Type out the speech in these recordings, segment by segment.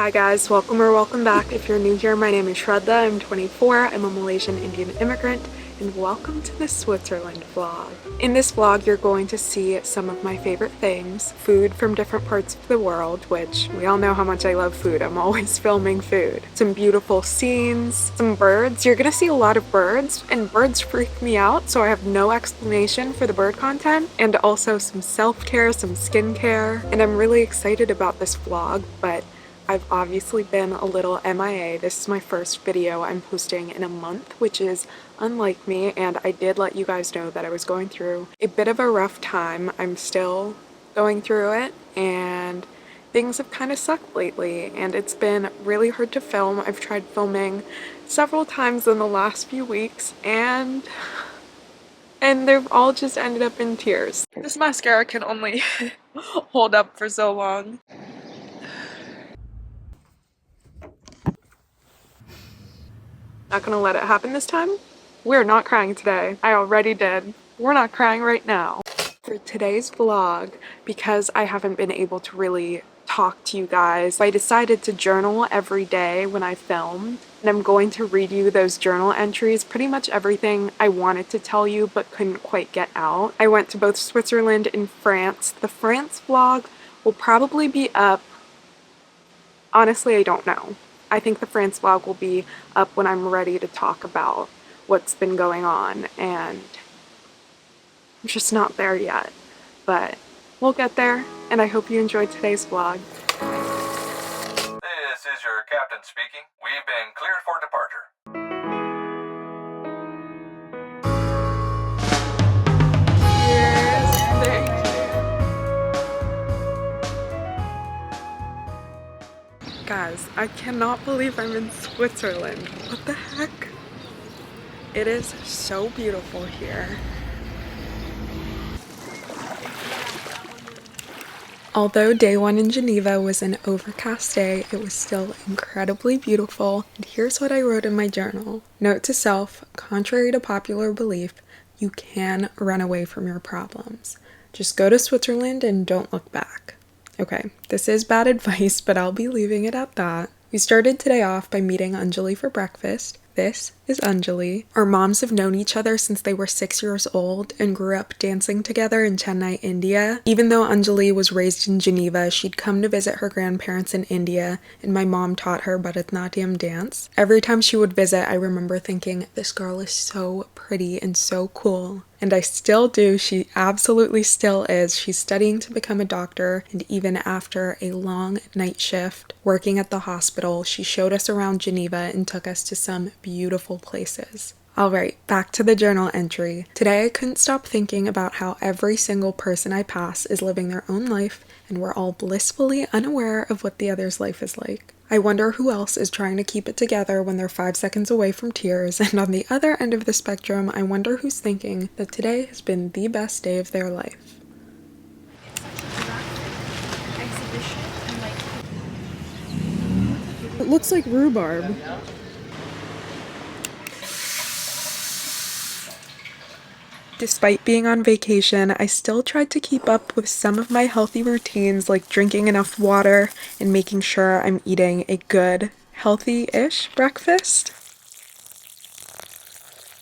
Hi guys, welcome or welcome back. If you're new here, my name is Shraddha, I'm 24, I'm a Malaysian Indian immigrant, and welcome to the Switzerland vlog. In this vlog, you're going to see some of my favorite things, food from different parts of the world, which we all know how much I love food. I'm always filming food. Some beautiful scenes, some birds. You're gonna see a lot of birds, and birds freak me out, so I have no explanation for the bird content, and also some self-care, some skincare, and I'm really excited about this vlog, but I've obviously been a little MIA. This is my first video I'm posting in a month, which is unlike me, and I did let you guys know that I was going through a bit of a rough time. I'm still going through it, and things have kind of sucked lately, and it's been really hard to film. I've tried filming several times in the last few weeks, and they've all just ended up in tears. This mascara can only hold up for so long. Not gonna let it happen this time. We're not crying today. I already did. We're not crying right now. For today's vlog, because I haven't been able to really talk to you guys, I decided to journal every day when I film, and I'm going to read you those journal entries, pretty much everything I wanted to tell you but couldn't quite get out. I went to both Switzerland and France. The France vlog will probably be up. Honestly, I don't know. I think the France vlog will be up when I'm ready to talk about what's been going on, and I'm just not there yet. But we'll get there, and I hope you enjoyed today's vlog. This is your captain speaking. We've been cleared for departure. Guys, I cannot believe I'm in Switzerland. What the heck? It is so beautiful here. Although day one in Geneva was an overcast day, it was still incredibly beautiful, and here's what I wrote in my journal. Note to self, contrary to popular belief, you can run away from your problems. Just go to Switzerland and don't look back. Okay, this is bad advice, but I'll be leaving it at that. We started today off by meeting Anjali for breakfast. This is Anjali. Our moms have known each other since they were 6 years old and grew up dancing together in Chennai, India. Even though Anjali was raised in Geneva, she'd come to visit her grandparents in India, and my mom taught her Bharatanatyam dance. Every time she would visit, I remember thinking, this girl is so pretty and so cool. And I still do. She absolutely still is. She's studying to become a doctor, and even after a long night shift working at the hospital, she showed us around Geneva and took us to some beautiful places. Alright, back to the journal entry. Today I couldn't stop thinking about how every single person I pass is living their own life, and we're all blissfully unaware of what the other's life is like. I wonder who else is trying to keep it together when they're 5 seconds away from tears, and on the other end of the spectrum, I wonder who's thinking that today has been the best day of their life. It looks like rhubarb. Despite being on vacation, I still tried to keep up with some of my healthy routines, like drinking enough water and making sure I'm eating a good, healthy-ish breakfast.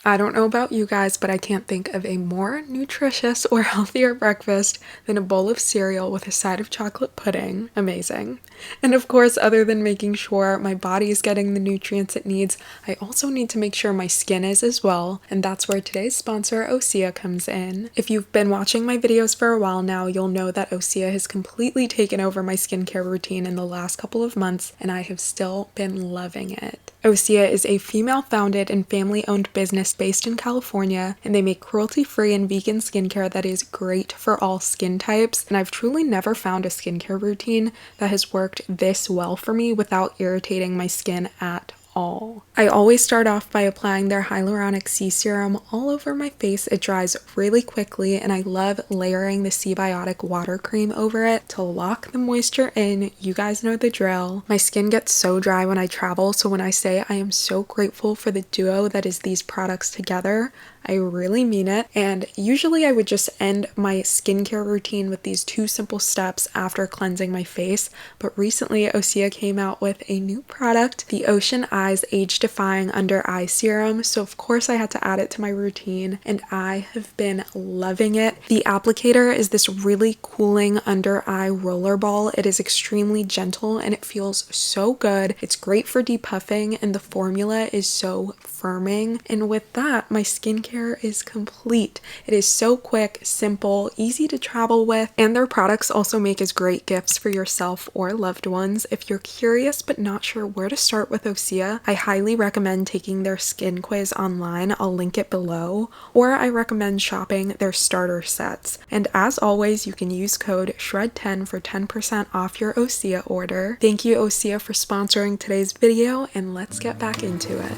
I don't know about you guys, but I can't think of a more nutritious or healthier breakfast than a bowl of cereal with a side of chocolate pudding. Amazing. And of course, other than making sure my body is getting the nutrients it needs, I also need to make sure my skin is as well, and that's where today's sponsor, Osea, comes in. If you've been watching my videos for a while now, you'll know that Osea has completely taken over my skincare routine in the last couple of months, and I have still been loving it. Osea is a female-founded and family-owned business based in California, and they make cruelty-free and vegan skincare that is great for all skin types, and I've truly never found a skincare routine that has worked this well for me without irritating my skin at all. I always start off by applying their hyaluronic sea serum all over my face. It dries really quickly, and I love layering the Seabiotic water cream over it to lock the moisture in. You guys know the drill. My skin gets so dry when I travel, so when I say I am so grateful for the duo that is these products together, I really mean it. And usually I would just end my skincare routine with these 2 simple steps after cleansing my face, but recently Osea came out with a new product, the Ocean Eyes Age Defying Under Eye Serum, so of course I had to add it to my routine, and I have been loving it. The applicator is this really cooling under eye roller ball. It is extremely gentle and it feels so good. It's great for depuffing, and the formula is so firming, and with that my skincare is complete. It is so quick, simple, easy to travel with, and their products also make as great gifts for yourself or loved ones. If you're curious but not sure where to start with Osea, I highly recommend taking their skin quiz online. I'll link it below, or I recommend shopping their starter sets. And as always, you can use code SHRED10 for 10% off your Osea order. Thank you, Osea, for sponsoring today's video, and let's get back into it.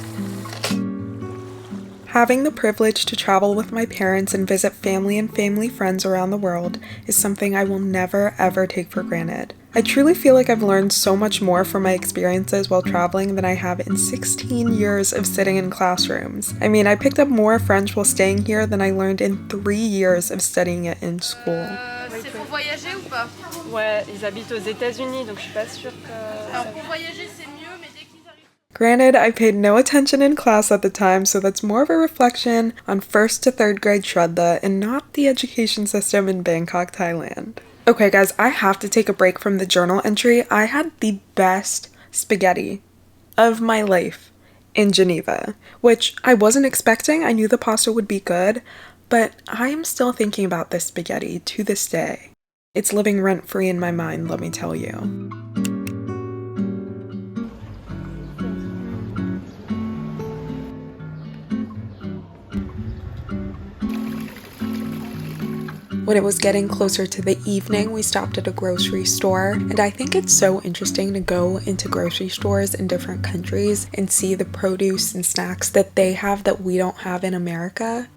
Having the privilege to travel with my parents and visit family and family friends around the world is something I will never ever take for granted. I truly feel like I've learned so much more from my experiences while traveling than I have in 16 years of sitting in classrooms. I mean, I picked up more French while staying here than I learned in 3 years of studying it in school. C'est pour voyager ou pas? Ouais, ils habitent aux États-Unis, donc je suis pas sûre que... Alors pour voyager c'est mieux, mais dès qu'ils arrivent... Granted, I paid no attention in class at the time, so that's more of a reflection on 1st to 3rd grade Shraddha and not the education system in Bangkok, Thailand. Okay guys, I have to take a break from the journal entry. I had the best spaghetti of my life in Geneva, which I wasn't expecting. I knew the pasta would be good, but I am still thinking about this spaghetti to this day. It's living rent-free in my mind, let me tell you. When it was getting closer to the evening, we stopped at a grocery store, and I think it's so interesting to go into grocery stores in different countries and see the produce and snacks that they have that we don't have in America.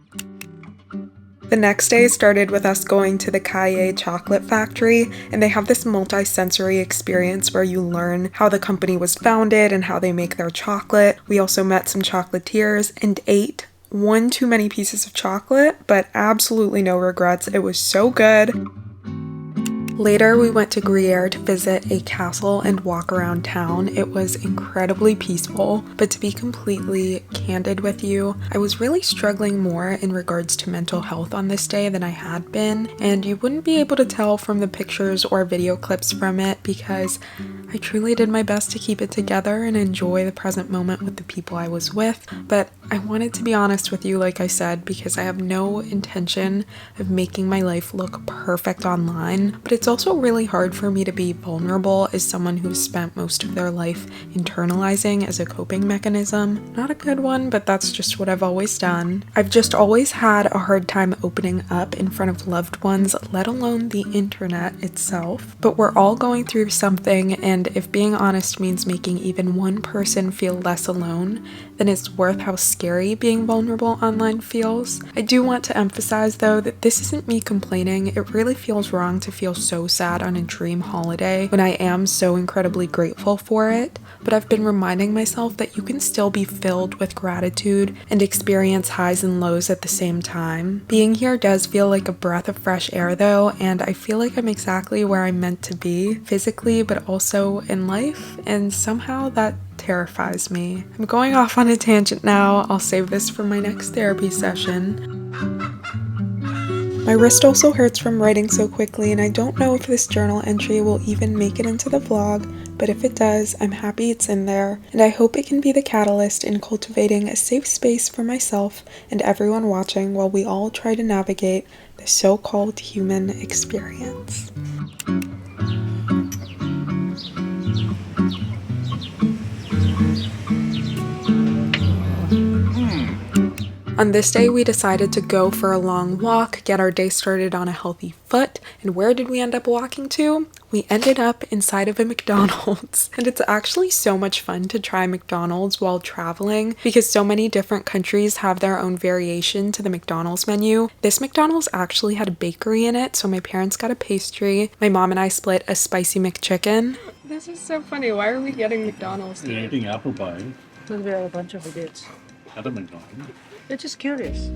The next day started with us going to the Kaye chocolate factory, and they have this multi-sensory experience where you learn how the company was founded and how they make their chocolate. We also met some chocolatiers and ate one too many pieces of chocolate, but absolutely no regrets. It was so good. Later, we went to Gruyere to visit a castle and walk around town. It was incredibly peaceful, but to be completely candid with you, I was really struggling more in regards to mental health on this day than I had been, and you wouldn't be able to tell from the pictures or video clips from it because I truly did my best to keep it together and enjoy the present moment with the people I was with, but I wanted to be honest with you, like I said, because I have no intention of making my life look perfect online, but it's also really hard for me to be vulnerable as someone who's spent most of their life internalizing as a coping mechanism. Not a good one, but that's just what I've always done. I've just always had a hard time opening up in front of loved ones, let alone the internet itself. But we're all going through something, and if being honest means making even one person feel less alone, then it's worth how scary being vulnerable online feels. I do want to emphasize though that this isn't me complaining. It really feels wrong to feel so sad on a dream holiday when I am so incredibly grateful for it, but I've been reminding myself that you can still be filled with gratitude and experience highs and lows at the same time. Being here does feel like a breath of fresh air though, and I feel like I'm exactly where I'm meant to be, physically but also in life, and somehow that terrifies me. I'm going off on a tangent now. I'll save this for my next therapy session. My wrist also hurts from writing so quickly, and I don't know if this journal entry will even make it into the vlog, but if it does, I'm happy it's in there, and I hope it can be the catalyst in cultivating a safe space for myself and everyone watching while we all try to navigate the so-called human experience. On this day, we decided to go for a long walk, get our day started on a healthy foot, and where did we end up walking to? We ended up inside of a McDonald's, and it's actually so much fun to try McDonald's while traveling because so many different countries have their own variation to the McDonald's menu. This McDonald's actually had a bakery in it, so my parents got a pastry. My mom and I split a spicy McChicken. This is so funny. Why are we getting McDonald's? You're eating apple pie Because we have a bunch of idiots. at a McDonald's. They're just curious.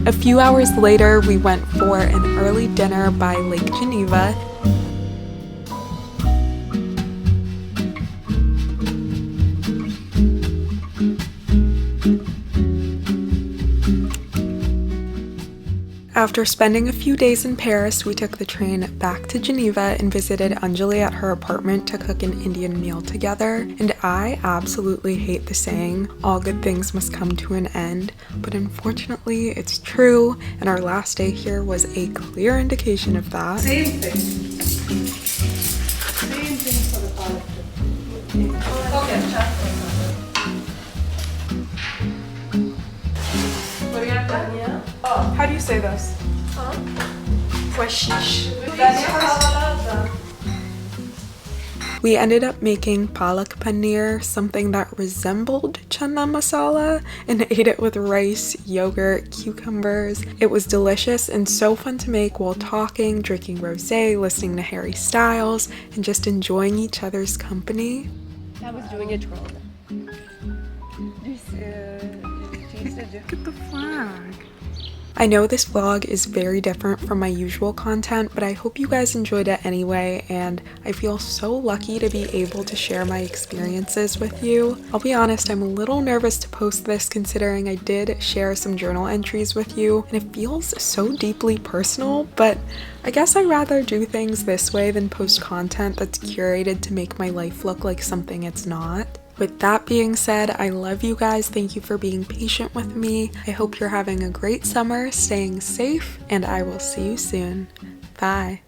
A few hours later, we went for an early dinner by Lake Geneva. After spending a few days in Paris, we took the train back to Geneva and visited Anjali at her apartment to cook an Indian meal together. And I absolutely hate the saying, all good things must come to an end, but unfortunately it's true, and our last day here was a clear indication of that. Same thing. Same thing for the palette. How do you say this? We ended up making palak paneer, something that resembled chana masala, and ate it with rice, yogurt, cucumbers. It was delicious and so fun to make while talking, drinking rosé, listening to Harry Styles, and just enjoying each other's company. I was doing it wrong. Look at the flag. I know this vlog is very different from my usual content, but I hope you guys enjoyed it anyway, and I feel so lucky to be able to share my experiences with you. I'll be honest, I'm a little nervous to post this considering I did share some journal entries with you, and it feels so deeply personal, but I guess I'd rather do things this way than post content that's curated to make my life look like something it's not. With that being said, I love you guys. Thank you for being patient with me. I hope you're having a great summer, staying safe, and I will see you soon. Bye.